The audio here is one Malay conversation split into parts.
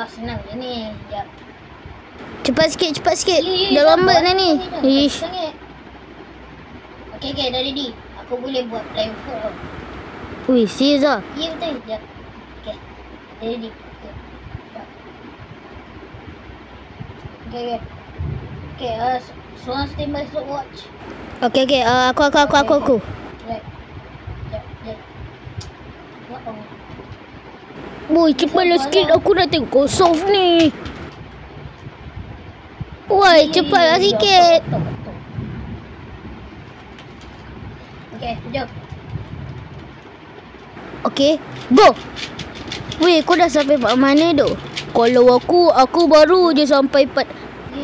Senang je ni. Sekejap. Cepat sikit. Dah lambat dah ni. Ish. Okay, dah ready. Aku boleh buat flying foot. Ui, serius lah. Ya, betul. Sekejap. Okay. Dah ready. Okay. Okay, someone stay by stopwatch. Okay. Aku. Right. Sekejap. Boy, cepatlah sikit. Aku dah tengok kau soft ni. Woi, cepatlah sikit. Okay, sekejap. Okay, go. Weh, kau dah sampai part mana tu? Kalau aku baru je sampai part.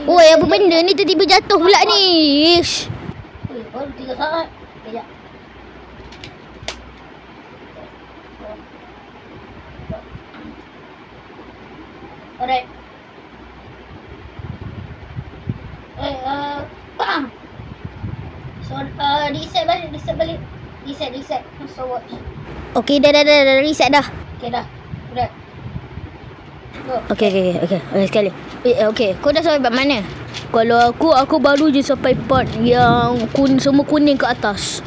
Woi, apa benda ni tiba-tiba jatuh pula ni? Ish. Baru 3 saat. Sekejap. Alright. So, reset balik. Reset. So watch. Okay, dah reset dah. Okay, dah. Udah. Go. Okay, sekali. Okay, kau dah sampai part mana? Kalau aku baru je sampai part yang semua kuning ke atas.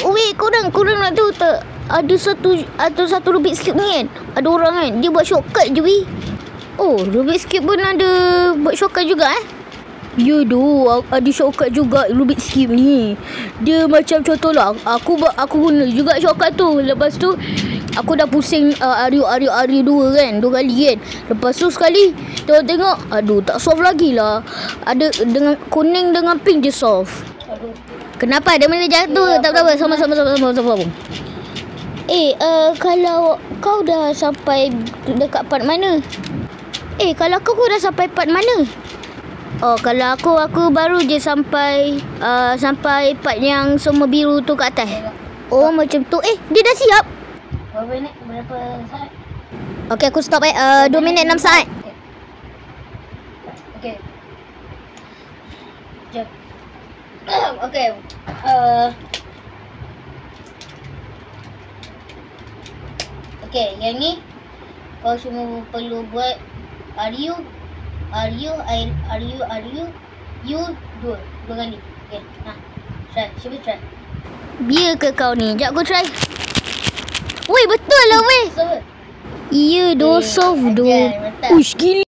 Weh, korang nak tahu tak? Ada satu Rubik's Cube ni kan? Ada orang kan, dia buat shortcut je weh. Oh, Rubik's Cube pun ada buat shortcut juga Ya doh, ada shortcut juga Rubik's Cube ni. Dia macam contohlah, aku guna juga shortcut tu. Lepas tu aku dah pusing Ario 2 kan, 2 kali kan. Lepas tu sekali tengok, aduh tak solve lagi lah. Ada dengan kuning dengan pink je solve. Kenapa? Dia boleh jatuh. Tak apa, sama. Kalau kau dah sampai dekat part mana? Kalau kau dah sampai part mana? Oh, kalau aku baru je sampai part yang semua biru tu kat atas. Oh, macam tu. Dia dah siap. Berapa saat? Okay, aku stop 2 minit 6 saat. Okay. Jap. Okay. Okay, yang ni kau cuma perlu buat Ario, you dua kali. Okay, cuba try. Biar ke kau ni? Sekejap aku try. Weh, betul lah weh. Solve. Iya, solve doh. Uish, gila.